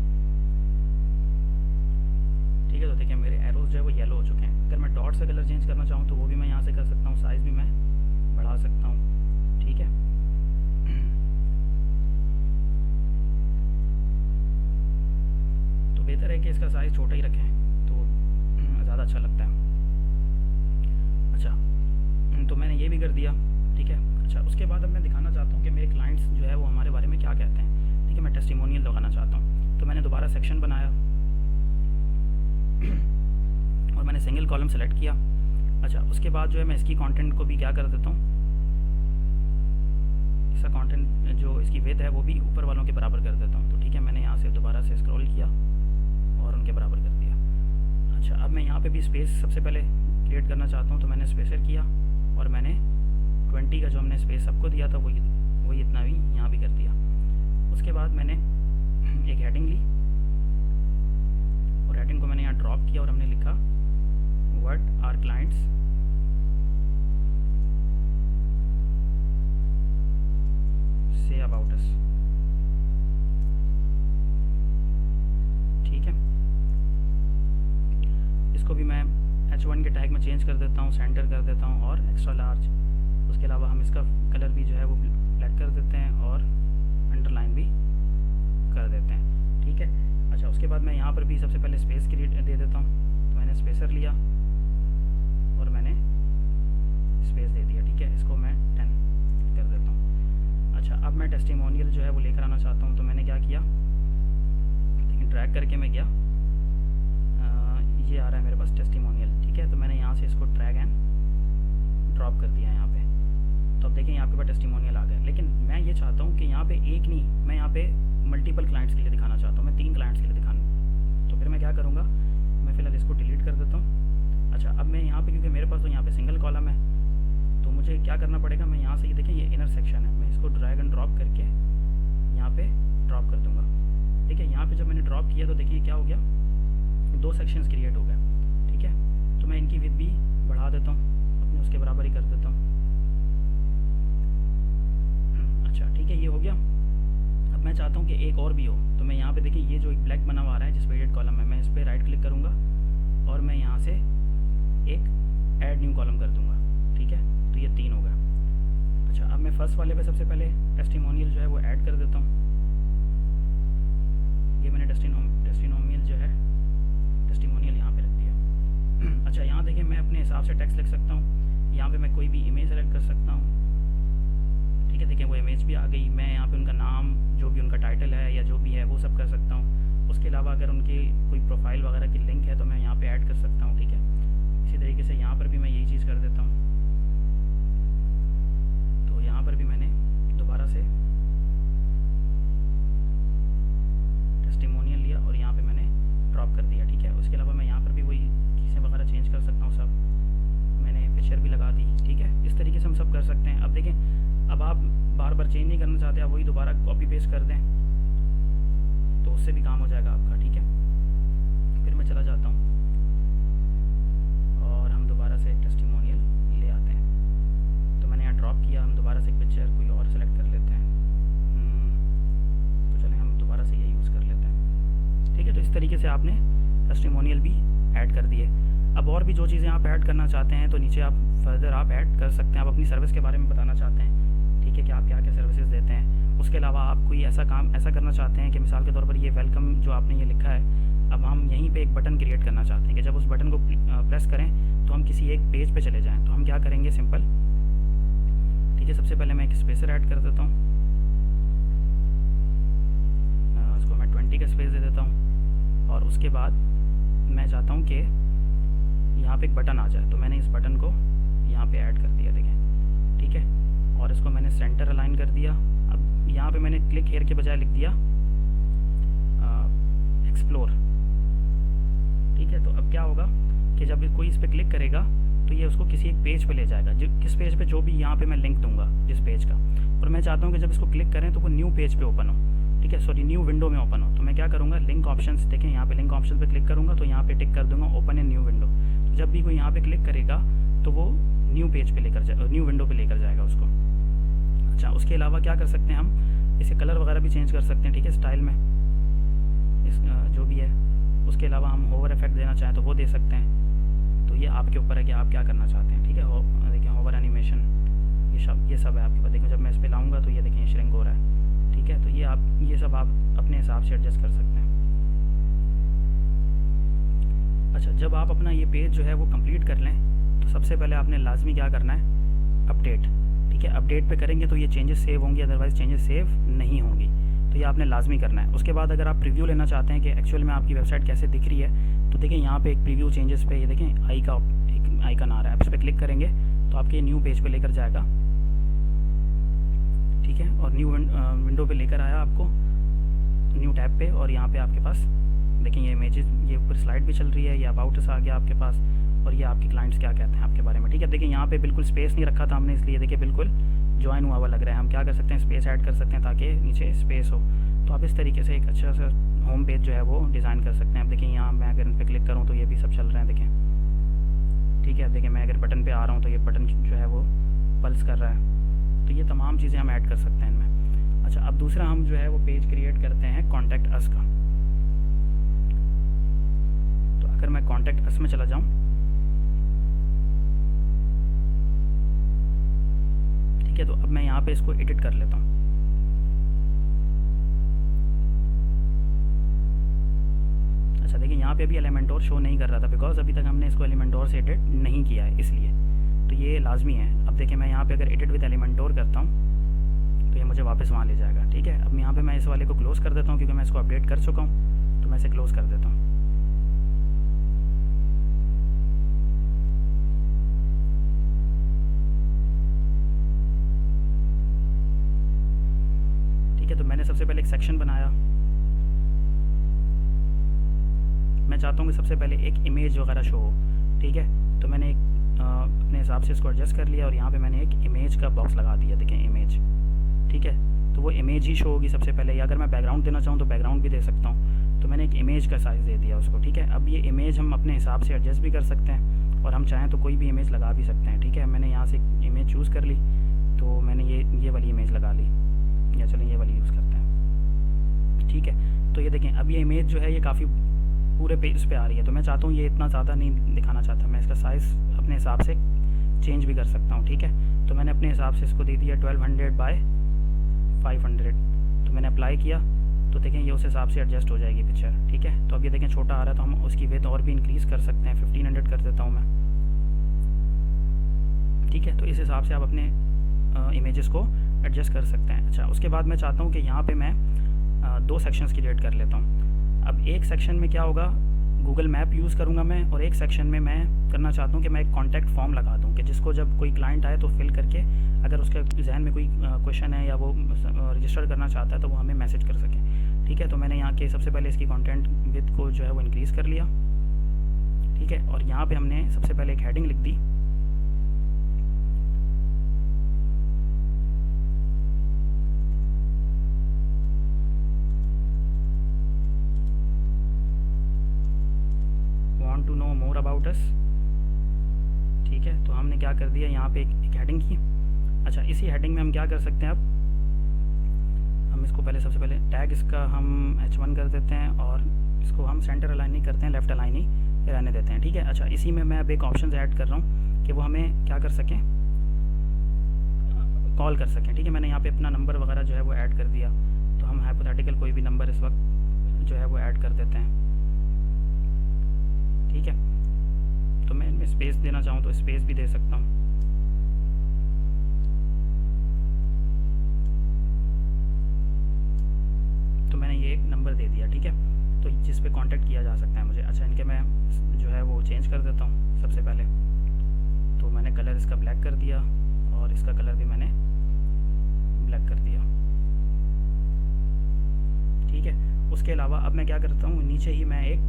ठीक है। तो देखिए मेरे एरोज़ जो है वो येलो हो चुके हैं। अगर मैं डॉट्स का कलर चेंज करना चाहूँ तो वो भी मैं यहाँ से कर सकता हूँ, साइज़ भी मैं बढ़ा सकता हूँ, ठीक है। तो बेहतर है कि इसका साइज़ छोटा ही रखें तो ज़्यादा अच्छा लगता है। अच्छा, तो मैंने ये भी कर दिया, ठीक है। अच्छा, उसके बाद अब मैं दिखाना चाहता हूँ कि मेरे क्लाइंट्स जो है वो हमारे बारे में क्या कहते हैं, ठीक है। मैं टेस्टिमोनियल लगाना चाहता हूँ, तो मैंने दोबारा सेक्शन बनाया और मैंने सिंगल कॉलम सेलेक्ट किया। अच्छा, उसके बाद जो है मैं इसकी कंटेंट को भी क्या कर देता हूँ, इसका कंटेंट जो इसकी विड्थ है वो भी ऊपर वालों के बराबर कर देता हूँ, तो ठीक है। मैंने यहाँ से दोबारा से स्क्रॉल किया और उनके बराबर कर दिया। अच्छा, अब मैं यहाँ पे भी स्पेस सबसे पहले क्रिएट करना चाहता हूँ, तो मैंने स्पेसर किया और मैंने 20 का जो हमने स्पेस सबको दिया था वही इतना भी यहाँ भी कर दिया। उसके बाद मैंने एक हेडिंग ली और हेडिंग को मैंने यहाँ ड्रॉप किया और हमने लिखा व्हाट आर क्लाइंट्स से अबाउट अस, ठीक है। इसको भी मैं H1 के टैग में चेंज कर देता हूँ, सेंटर कर देता हूँ और एक्स्ट्रा लार्ज। उसके अलावा हम इसका कलर भी जो है वो ब्लैक कर देते हैं और अंडरलाइन भी कर देते हैं, ठीक है। अच्छा, उसके बाद मैं यहाँ पर भी सबसे पहले स्पेस क्रिएट दे देता हूँ, तो मैंने स्पेसर लिया और मैंने स्पेस दे दिया, ठीक है। इसको मैं 10 कर देता हूँ। अच्छा, अब मैं टेस्टिमोनियल जो है वो लेकर आना चाहता हूँ, तो मैंने क्या किया, लेकिन ड्रैग करके मैं गया, ये आ रहा है मेरे पास टेस्टिमोनियल, ठीक है। तो मैंने यहाँ से इसको ड्रैग एंड ड्रॉप कर दिया यहाँ पे, तो अब देखिए यहाँ पे टेस्टिमोनियल आ गया। लेकिन मैं ये चाहता हूँ कि यहाँ पे एक नहीं, मैं यहाँ पे मल्टीपल क्लाइंट्स के लिए दिखाना चाहता हूँ, मैं 3 क्लाइंट्स के लिए दिखाना। तो फिर मैं क्या करूँगा, मैं फ़िलहाल इसको डिलीट कर देता हूँ। अच्छा, अब मैं यहाँ पे क्योंकि मेरे पास तो यहाँ पे सिंगल कॉलम है, तो मुझे क्या करना पड़ेगा, मैं यहाँ से ये देखें ये इनर सेक्शन है, मैं इसको ड्रैग एंड ड्रॉप करके यहाँ पे ड्रॉप कर दूँगा, ठीक है। यहाँ पे जब मैंने ड्रॉप किया तो देखिए क्या हो गया, 2 सेक्शंस क्रिएट हो गए, ठीक है। तो मैं इनकी विड्थ भी बढ़ा देता हूँ, अपने उसके बराबर ही कर देता हूँ। अच्छा, ठीक है, ये हो गया। अब मैं चाहता हूँ कि एक और भी हो, तो मैं यहाँ पे देखिए ये जो एक ब्लैक बना हुआ आ रहा है जिस पे एडिट कॉलम है, मैं इस पर राइट क्लिक करूँगा और मैं यहाँ से एक ऐड न्यू कॉलम कर दूँगा, ठीक है। तो ये 3 हो गया। अच्छा, अब मैं फर्स्ट वाले पे सबसे पहले टेस्टिमोनियल जो है वो ऐड कर देता हूँ। ये मैंने टेस्टिमोनियल जो है टेस्टिमोनियल यहाँ पे रख दिया। अच्छा, यहाँ देखिए मैं अपने हिसाब से टेक्स्ट लिख सकता हूँ, यहाँ पे मैं कोई भी इमेज सेलेक्ट कर सकता हूँ, ठीक है। देखिए वो इमेज भी आ गई, मैं यहाँ पे उनका नाम जो भी उनका टाइटल है या जो भी है वो सब कर सकता हूँ। उसके अलावा अगर उनकी कोई प्रोफाइल वगैरह की लिंक है तो मैं यहाँ पे ऐड कर सकता हूँ, ठीक है। इसी तरीके से यहाँ पर भी मैं यही चीज़ कर देता हूँ। तो यहाँ पर भी मैंने दोबारा से टेस्टिमोनियल लिया और यहाँ पे मैंने ड्रॉप कर दिया, ठीक है। उसके अलावा मैं यहाँ पर भी वही चीज़ें वगैरह चेंज कर सकता हूँ, सब मैंने पिक्चर भी लगा दी, ठीक है। इस तरीके से हम सब कर सकते हैं। अब देखें, अब आप बार बार चेंज नहीं करना चाहते, आप वही दोबारा कॉपी पेस्ट कर दें तो उससे भी काम हो जाएगा आपका, ठीक है। फिर में चला जाता हूँ और हम दोबारा से एक टेस्टिमोनियल ले आते हैं। तो मैंने यहाँ ड्रॉप किया, हम दोबारा से एक पिक्चर कोई और सेलेक्ट कर लेते हैं। तो चलें हम दोबारा से ये यूज़ कर लेते हैं। ठीक है, तो इस तरीके से आपने टेस्टिमोनियल भी ऐड कर दिए। अब और भी जो चीज़ें आप ऐड करना चाहते हैं तो नीचे आप फर्दर आप ऐड कर सकते हैं। आप अपनी सर्विस के बारे में बताना चाहते हैं, ठीक है, कि आप क्या क्या सर्विसेज देते हैं। उसके अलावा आप कोई ऐसा काम ऐसा करना चाहते हैं कि मिसाल के तौर पर ये वेलकम जो आपने ये लिखा है, अब हम यहीं पे एक बटन क्रिएट करना चाहते हैं कि जब उस बटन को प्रेस करें तो हम किसी एक पेज पे चले जाएं। तो हम क्या करेंगे, सिंपल, ठीक है, सबसे पहले मैं एक स्पेसर ऐड कर देता हूँ। इसको मैं 20 का स्पेस दे देता हूँ और उसके बाद मैं चाहता हूँ कि यहाँ पे एक बटन आ जाए। तो मैंने इस बटन को यहाँ पे ऐड कर दिया, देखें, ठीक है, और इसको मैंने सेंटर अलाइन कर दिया। अब यहाँ पे मैंने क्लिक हेयर के बजाय लिख दिया एक्सप्लोर। ठीक है, तो अब क्या होगा कि जब कोई इस पर क्लिक करेगा तो ये उसको किसी एक पेज पे ले जाएगा, किस पेज पे, जो भी यहाँ पे मैं लिंक दूंगा जिस पेज का। और मैं चाहता हूँ कि जब इसको क्लिक करें तो वो न्यू पेज पे ओपन हो, ठीक है, सॉरी न्यू विंडो में ओपन हो। तो मैं क्या करूँगा, लिंक ऑप्शंस, देखें यहाँ पे लिंक ऑप्शन पे क्लिक करूँगा तो यहाँ पे टिक कर दूंगा ओपन ए न्यू विंडो। तो जब भी कोई यहाँ पे क्लिक करेगा तो वो न्यू पेज पे लेकर जाए, न्यू विंडो पे लेकर जाएगा उसको। अच्छा, उसके अलावा क्या कर सकते हैं, हम इसे कलर वगैरह भी चेंज कर सकते हैं, ठीक है, स्टाइल में इस जो भी है। उसके अलावा हम होवर इफेक्ट देना चाहें तो वो दे सकते हैं। तो ये आपके ऊपर है कि आप क्या करना चाहते हैं, ठीक है। देखिए होवर एनिमेशन, ये सब है आपके पास। देखो जब मैं इस पर लाऊंगा तो ये देखिए श्रिंक हो रहा है, ठीक है। तो ये सब आप अपने हिसाब से एडजस्ट कर सकते हैं। अच्छा, जब आप अपना ये पेज जो है वो कंप्लीट कर लें तो सबसे पहले आपने लाजमी क्या करना है, अपडेट, ठीक है। अपडेट पे करेंगे तो ये चेंजेस सेव होंगी, अदरवाइज़ चेंजेस सेव नहीं होंगी। तो ये आपने लाजमी करना है। उसके बाद अगर आप प्रीव्यू लेना चाहते हैं कि एक्चुअल में आपकी वेबसाइट कैसे दिख रही है, तो देखिए यहाँ पे एक प्रीव्यू चेंजेस पे ये देखें एक आइकन आ रहा है। आप इस पर क्लिक करेंगे तो आपके न्यू पेज पे लेकर जाएगा, ठीक है, और न्यू विंडो पे लेकर आया आपको, न्यू टैब पे। और यहाँ पे आपके पास देखिए ये इमेजेस, ये ऊपर स्लाइड भी चल रही है, ये अबाउट अस आ गया आपके पास, और ये आपके क्लाइंट्स क्या कहते हैं आपके बारे में, ठीक है। देखिए यहाँ पे बिल्कुल स्पेस नहीं रखा था हमने, इसलिए देखिए बिल्कुल ज्वाइन हुआ हुआ लग रहा है। हम क्या कर सकते हैं, स्पेस ऐड कर सकते हैं ताकि नीचे स्पेस हो। तो आप इस तरीके से एक अच्छा सा होम पेज जो है वो डिज़ाइन कर सकते हैं। अब देखिए यहाँ मैं अगर इन पर क्लिक करूँ तो ये भी सब चल रहे हैं, देखें, ठीक है। देखिए मैं अगर बटन पे आ रहा हूँ तो ये बटन जो है वो पल्स कर रहा है। तो ये तमाम चीज़ें हम ऐड कर सकते हैं इनमें। अच्छा, अब दूसरा हम जो है वो पेज क्रिएट करते हैं कॉन्टैक्ट अस का। तो अगर मैं कॉन्टैक्ट अस में चला जाऊँ, ठीक है, तो अब मैं यहाँ पे इसको एडिट कर लेता हूँ। अच्छा, देखिए यहाँ पे अभी एलिमेंटोर शो नहीं कर रहा था बिकॉज अभी तक हमने इसको एलिमेंटोर से एडिट नहीं किया है, इसलिए। तो ये लाजमी है। अब देखिए मैं यहाँ पे अगर एडिट विद एलिमेंटोर करता हूँ तो ये मुझे वापस वहाँ ले जाएगा, ठीक है। अब यहाँ पे मैं इस वाले को क्लोज़ कर देता हूँ क्योंकि मैं इसको अपडेट कर चुका हूँ, तो मैं इसे क्लोज़ कर देता हूँ। ठीक है, तो मैंने सबसे पहले एक सेक्शन बनाया। मैं चाहता हूँ कि सबसे पहले एक इमेज वगैरह शो हो, ठीक है। तो मैंने एक अपने हिसाब से इसको एडजस्ट कर लिया और यहाँ पे मैंने एक इमेज का बॉक्स लगा दिया, देखें इमेज, ठीक है। तो वो इमेज ही शो होगी सबसे पहले, या अगर मैं बैकग्राउंड देना चाहूँ तो बैकग्राउंड भी दे सकता हूँ। तो मैंने एक इमेज का साइज़ दे दिया उसको, ठीक है। अब ये इमेज हम अपने हिसाब से एडजस्ट भी कर सकते हैं और हम चाहें तो कोई भी इमेज लगा भी सकते हैं, ठीक है। मैंने यहाँ से एक इमेज चूज़ कर ली, तो मैंने ये वाली इमेज लगा ली, या चलें ये वाली यूज़ करते हैं, ठीक है। तो ये देखें अब ये इमेज जो है ये काफ़ी पूरे पेज पे आ रही है। तो मैं चाहता हूँ ये इतना ज़्यादा नहीं दिखाना चाहता, मैं इसका साइज़ अपने हिसाब से चेंज भी कर सकता हूँ, ठीक है। तो मैंने अपने हिसाब से इसको दे दिया 1200 बाय 500। तो मैंने अप्लाई किया तो देखें ये उस हिसाब से एडजस्ट हो जाएगी पिक्चर, ठीक है। तो अब ये देखें छोटा आ रहा है तो हम उसकी विड्थ और भी इंक्रीज़ कर सकते हैं, 1500 कर देता हूँ मैं, ठीक है। तो इस हिसाब से आप अपने इमेजेस को एडजस्ट कर सकते हैं। अच्छा, उसके बाद मैं चाहता हूँ कि यहाँ पे मैं 2 सेक्शंस क्रिएट कर लेता हूँ। अब एक सेक्शन में क्या होगा, गूगल मैप यूज़ करूँगा मैं, और एक सेक्शन में मैं करना चाहता हूँ कि मैं एक कॉन्टैक्ट फॉर्म लगा दूँ कि जिसको जब कोई क्लाइंट आए तो फिल करके अगर उसके जहन में कोई क्वेश्चन है या वो रजिस्टर करना चाहता है तो वो हमें मैसेज कर सके, ठीक है। तो मैंने यहाँ के सबसे पहले इसकी कंटेंट विड्थ को जो है वो इंक्रीज़ कर लिया, ठीक है। और यहाँ पे हमने सबसे पहले एक हेडिंग लिख दी, अस। ठीक है, तो हमने क्या कर दिया, यहाँ पे एक हेडिंग की। अच्छा, इसी हेडिंग में हम क्या कर सकते हैं, अब हम इसको पहले सबसे पहले टैग इसका हम H1 कर देते हैं और इसको हम सेंटर अलाइन नहीं करते हैं, लेफ़्ट अलाइन ही रहने देते हैं। ठीक है, अच्छा इसी में मैं अब एक ऑप्शन ऐड कर रहा हूँ कि वो हमें क्या कर सकें, कॉल कर सकें। ठीक है, मैंने यहाँ पे अपना नंबर वगैरह जो है वो ऐड कर दिया। तो हम हाइपोथेटिकल कोई भी नंबर इस वक्त जो है वो ऐड कर देते हैं। ठीक है, तो मैं इनमें स्पेस देना चाहूँ तो स्पेस भी दे सकता हूँ। तो मैंने ये एक नंबर दे दिया। ठीक है, तो जिस पे कांटेक्ट किया जा सकता है मुझे। अच्छा, इनके मैं जो है वो चेंज कर देता हूँ सबसे पहले। तो मैंने कलर इसका ब्लैक कर दिया और इसका कलर भी मैंने ब्लैक कर दिया। ठीक है, उसके अलावा अब मैं क्या करता हूँ, नीचे ही मैं एक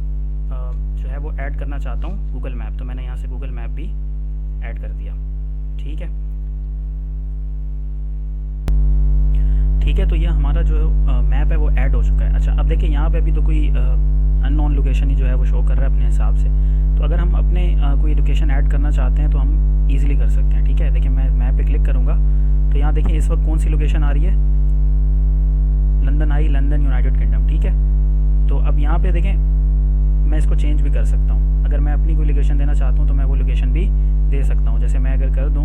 जो है वो ऐड करना चाहता हूँ गूगल मैप। तो मैंने यहाँ से गूगल मैप भी ऐड कर दिया। ठीक है, ठीक है, तो ये हमारा जो मैप है वो ऐड हो चुका है। अच्छा, अब देखिए यहाँ पे अभी तो कोई अननोन लोकेशन ही जो है वो शो कर रहा है अपने हिसाब से। तो अगर हम अपने कोई लोकेशन ऐड करना चाहते हैं तो हम ईजिली कर सकते हैं। ठीक है, देखिए मैं मैप पे क्लिक करूँगा तो यहाँ देखिए इस वक्त कौन सी लोकेशन आ रही है, लंदन आई, लंदन यूनाइटेड किंगडम। ठीक है, तो अब यहाँ पे देखें मैं इसको चेंज भी कर सकता हूँ। अगर मैं अपनी कोई लोकेशन देना चाहता हूँ तो मैं वो लोकेशन भी दे सकता हूँ। जैसे मैं अगर कर दूँ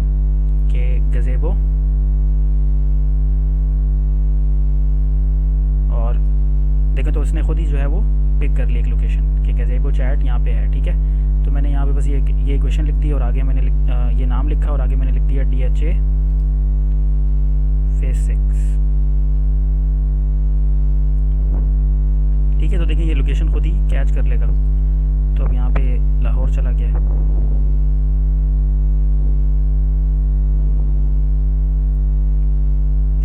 कि गज़ेबो, और देखें तो उसने खुद ही जो है वो पिक कर ली एक लोकेशन कि गज़ेबो चैट यहाँ पे है। ठीक है, तो मैंने यहाँ पे बस ये इक्वेशन लिख दी और आगे मैंने ये नाम लिखा और आगे मैंने लिख दिया DHA फेज 6। ठीक है, तो देखिए ये लोकेशन खुद ही कैच कर लेगा। तो अब यहाँ पे लाहौर चला गया है।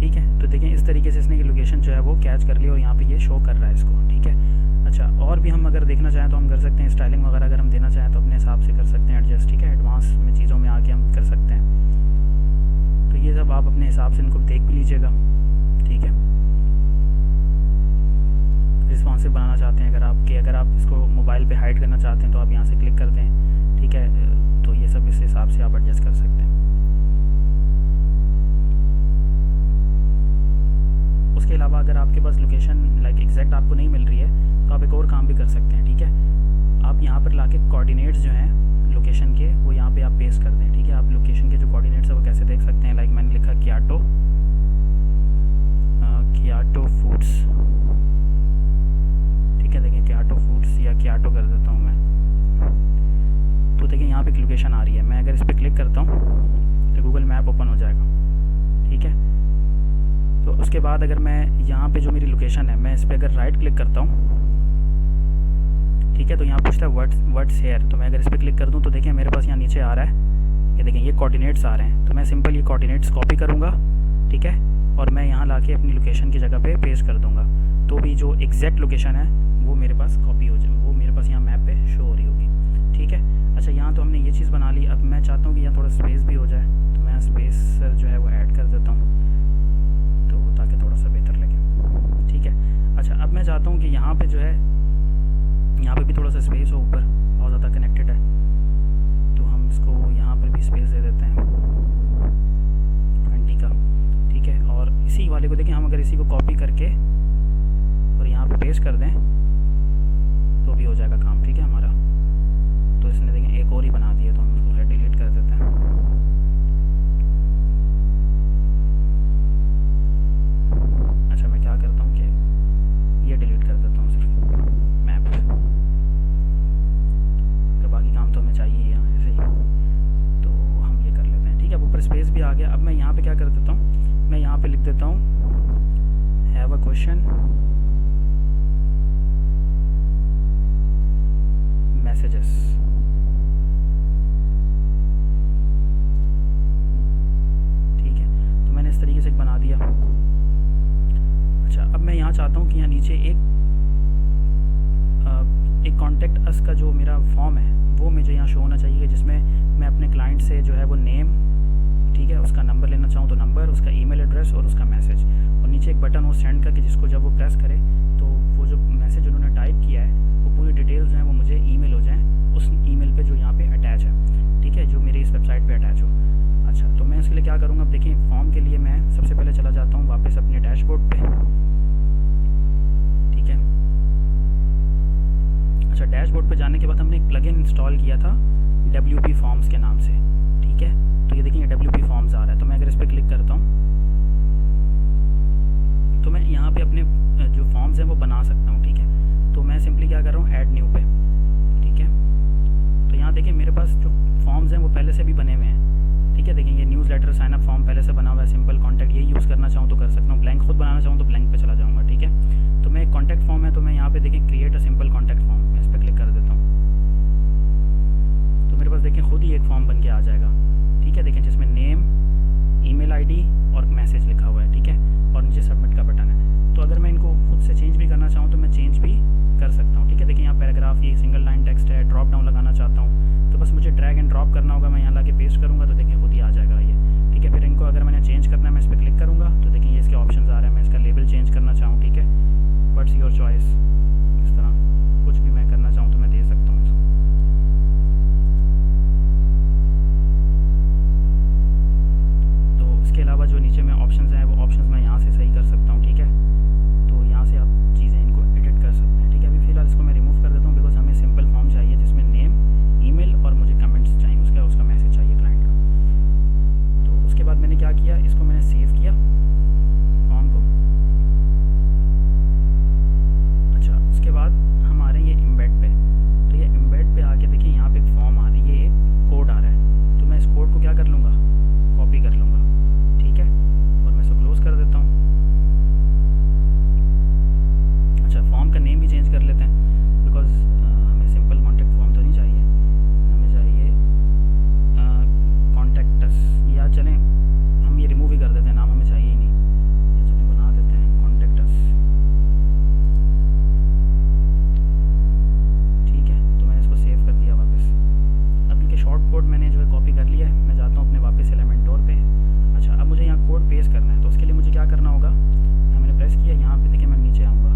ठीक है, तो देखिए इस तरीके से इसने ये लोकेशन जो है वो कैच कर ली और यहाँ पे ये शो कर रहा है इसको। ठीक है, अच्छा और भी हम अगर देखना चाहें तो हम कर सकते हैं, स्टाइलिंग वगैरह अगर हम देना चाहें तो अपने हिसाब से कर सकते हैं एडजस्ट। ठीक है, एडवांस में चीज़ों में आके हम कर सकते हैं। तो ये सब आप अपने हिसाब से इनको देख भी लीजिएगा। ठीक है, रिस्पॉन्सिव बनाना चाहते हैं अगर आप इसको मोबाइल पे हाइड करना चाहते हैं तो आप यहाँ से क्लिक कर दें। ठीक है, तो ये सब इस हिसाब से आप एडजस्ट कर सकते हैं। उसके अलावा अगर आपके पास लोकेशन लाइक एग्जैक्ट आपको नहीं मिल रही है तो आप एक और काम भी कर सकते हैं। ठीक है, आप यहाँ पर लाके कोऑर्डिनेट्स जो हैं लोकेशन के वो यहाँ पे आप पेस्ट कर दें। ठीक है, आप लोकेशन के जो कोऑर्डिनेट्स है वो कैसे देख सकते हैं, लाइक मैंने लिखा क्याटो फूड्स। ठीक है, देखिए क्याटो फूड्स या क्याटो कर देता हूँ मैं। तो देखिए यहाँ पे एक लोकेशन आ रही है। मैं अगर इस पर क्लिक करता हूँ तो गूगल मैप ओपन हो जाएगा। ठीक है, तो उसके बाद अगर मैं यहाँ पे जो मेरी लोकेशन है मैं इस पर अगर राइट क्लिक करता हूँ, ठीक है, तो यहाँ पूछता है व्हाट्स हेयर। तो मैं अगर इस पर क्लिक कर दूँ तो देखिए मेरे पास यहाँ नीचे आ रहा है, ये देखें ये कोऑर्डिनेट्स आ रहे हैं। तो मैं सिंपल ये कोऑर्डिनेट्स कॉपी करूँगा। ठीक है, और मैं यहाँ लाके अपनी लोकेशन की जगह पे पेस्ट कर दूँगा। तो भी जो एग्जैक्ट लोकेशन है वो मेरे पास कॉपी हो जाए, वो मेरे पास यहाँ मैप पे शो हो रही होगी। ठीक है, अच्छा यहाँ तो हमने ये चीज़ बना ली। अब मैं चाहता हूँ कि यहाँ थोड़ा स्पेस भी हो जाए, तो मैं स्पेस जो है वो ऐड कर देता हूँ तो ताकि थोड़ा सा बेहतर लगे। ठीक है, अच्छा अब मैं चाहता हूँ कि यहाँ पे जो है यहाँ पे भी थोड़ा सा स्पेस हो, ऊपर बहुत ज़्यादा कनेक्टेड है तो हम इसको यहाँ पर भी स्पेस दे देते हैं 20 का। ठीक है, और इसी वाले को देखिए हम अगर इसी को कॉपी करके और यहाँ पे पेस्ट कर दें तो भी हो जाएगा काम। ठीक है हमारा, तो इसने देखें एक और ही बना दिया तो हम इसको खैर डिलीट कर देते हैं। अच्छा मैं क्या करता हूँ कि ये डिलीट कर देता हूँ सिर्फ मैप, तो बाकी काम तो हमें चाहिए ही यहाँ ऐसे ही, तो हम ये कर लेते हैं। ठीक है, अब ऊपर स्पेस भी आ गया। अब मैं यहाँ पे क्या कर देता हूँ, मैं यहाँ पे लिख देता हूँ हैव अ क्वेश्चन मैसेजेस। ठीक है, तो मैंने इस तरीके से एक बना दिया। अच्छा अब मैं यहाँ चाहता हूँ कि यहाँ नीचे एक कॉन्टेक्ट अस का जो मेरा फॉर्म है वो मुझे यहाँ शो होना चाहिए, जिसमें मैं अपने क्लाइंट से जो है वो नेम, ठीक है, उसका नंबर लेना चाहूँ तो नंबर, उसका ईमेल एड्रेस और उसका मैसेज, और नीचे एक बटन हो सेंड का कि जिसको जब वो प्रेस करे तो वो जो मैसेज उन्होंने टाइप किया है वो पूरी डिटेल्स जो हैं वो मुझे ईमेल हो जाएं उस ईमेल पे जो यहाँ पे अटैच है, ठीक है, जो मेरे इस वेबसाइट पे अटैच हो। अच्छा, तो मैं इसके लिए क्या करूँगा, अब देखिए फॉर्म के लिए मैं सबसे पहले चला जाता हूँ वापस अपने डैशबोर्ड पे, ठीक है। अच्छा, डैशबोर्ड पे जाने के बाद हमने एक प्लगइन इंस्टॉल किया था WP फॉर्म्स के नाम से, ठीक है। तो ये देखिए WP फॉर्म्स आ रहा है, तो मैं अगर इस पर क्लिक करता हूँ तो मैं यहाँ पे अपने जो फॉर्म्स हैं वो बना सकता हूँ, ठीक है। तो मैं सिंपली क्या कर रहा हूँ, ऐड न्यू पे, ठीक है। तो यहाँ देखिए मेरे पास जो फॉर्म्स हैं वो पहले से भी बने हुए हैं, ठीक है। देखिए ये न्यूज़लेटर साइनअप फॉर्म पहले से बना हुआ है, सिंपल कॉन्टैक्ट, यही यूज़ करना चाहूँ तो कर सकता हूँ, ब्लैंक खुद बनाना चाहूँ तो ब्लैंक पे चला जाऊँगा, ठीक है। तो मैं एक कॉन्टैक्ट फॉर्म है, तो मैं यहाँ पे देखिए create a simple contact form, मैं इस पर क्लिक कर देता हूँ। तो मेरे पास देखिए खुद ही एक फॉर्म बन के आ जाएगा, ठीक है। देखें जिसमें नेम, ईमेल आईडी और मैसेज लिखा हुआ है, ठीक है, और नीचे सबमिट का बटन है। तो अगर मैं इनको खुद से चेंज भी करना चाहूँ तो मैं चेंज भी कर सकता हूँ, ठीक है। देखिए यहाँ पैराग्राफ, ये सिंगल लाइन टेक्स्ट है, ड्रॉप डाउन लगाना चाहता हूँ तो बस मुझे ड्रैग एंड ड्रॉप करना होगा, मैं यहाँ ला के पेस्ट करूँगा तो देखिए खुद ही आ जाएगा ये, ठीक है। फिर इनको अगर मैंने चेंज करना है, मैं इस पर क्लिक करूँगा तो देखिए ये इसके ऑप्शन आ रहे हैं, मैं इसका लेबल चेंज करना चाहूँ, ठीक है, व्हाट्स योर चॉइस, इस तरह कुछ भी मैं करना चाहूँ तो मैं दे सकता हूँ इसको। तो इसके अलावा जो नीचे में ऑप्शंस हैं वो ऑप्शंस मैं यहाँ से सही कर सकता हूँ, ठीक है। तो यहाँ से आप चीज़ें इनको एडिट कर सकते हैं, ठीक है। अभी फ़िलहाल इसको मैं रिमूव कर देता हूँ, बिकॉज हमें सिंपल फॉर्म चाहिए जिसमें नेम, ईमेल और मुझे कमेंट्स चाहिए, उसका मैसेज चाहिए क्लाइंट का। तो उसके बाद मैंने क्या किया, इसको मैंने सेव किया फॉर्म को। अच्छा, उसके बाद हम आ रहे हैं ये इम्बेड पे, तो ये इम्बेड पे आके देखिए यहाँ पे एक फॉर्म आ रही है, ये एक कोड आ रहा है, तो मैं इस कोड को क्या कर लूँगा, कॉपी कर लूँगा, ठीक है, और मैं इसको क्लोज कर देता हूँ। अच्छा, फॉर्म का नेम भी चेंज कर लेते हैं, बिकॉज हमें सिंपल कॉन्टैक्ट फॉर्म तो नहीं चाहिए, हमें चाहिए कॉन्टैक्टस, या चलें हम ये रिमूव ही कर देते हैं, नाम हमें चाहिए ही नहीं, या चलें बना देते हैं कॉन्टैक्टस, ठीक है। तो मैंने इसको सेव कर दिया वापस। अब क्योंकि शॉर्ट कोड मैंने जो है कॉपी कर लिया है, मैं जाता हूँ अपने वापस एलिमेंटोर पे। अच्छा, अब मुझे यहाँ कोड पेस्ट करना है, तो उसके लिए मुझे क्या करना होगा, यहाँ मैंने प्रेस किया, यहाँ पे देखिए मैं नीचे आऊँगा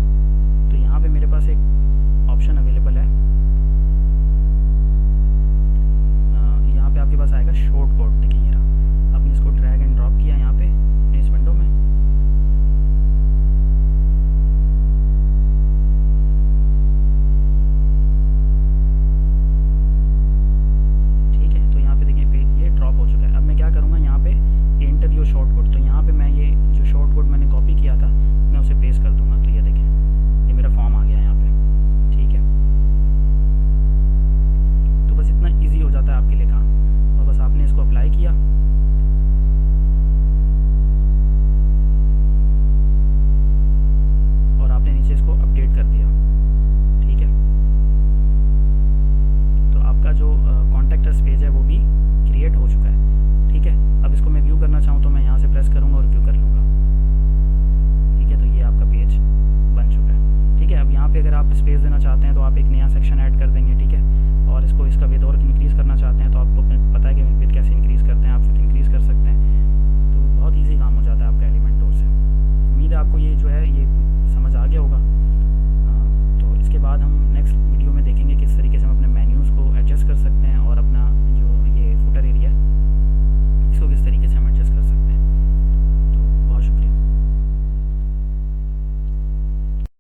तो यहाँ पे मेरे पास एक ऑप्शन अवेलेबल है, यहाँ पे आपके पास आएगा शॉर्ट कोड, देखिए ये रहा। आपने इसको ड्रैग एंड ड्रॉप किया यहाँ पे इस विंडो में, ठीक है। तो यहाँ पे देखिए ये ड्रॉप हो चुका है। अब मैं क्या करूँगा, यहाँ पे एंटर योर शॉर्ट कोड, तो यहाँ पे मैं ये जो शॉर्ट कोड मैंने कॉपी किया था मैं उसे पेस्ट कर दूँगा, तो ये देखें ये मेरा फॉर्म आ गया यहाँ पे, ठीक है। तो बस इतना इजी हो जाता है आपके लिए काम, और बस आपने इसको अप्लाई किया, और आपने नीचे इसको अपडेट कर दिया, ठीक है। तो आपका जो कॉन्टैक्ट पेज है वो भी क्रिएट हो चुका है, ठीक है। अब इसको मैं व्यू करना चाहूँ तो मैं यहाँ से प्रेस करूँगा और व्यू कर लूँगा, ठीक है। तो ये आपका पेज बन चुका है, ठीक है। अब यहाँ पे अगर आप स्पेस देना चाहते हैं तो आप एक नया सेक्शन ऐड कर देंगे, ठीक है। और इसको इसका विद और इंक्रीज़ करना चाहते हैं तो आपको पता है कि विद कैसे इंक्रीज़ करते हैं, आप विद इंक्रीज़ कर सकते हैं। तो बहुत ईजी काम हो जाता है आपका एलिमेंटोर से। उम्मीद है आपको ये जो है ये समझ आ गया होगा। तो इसके बाद हम नेक्स्ट वीडियो में देखेंगे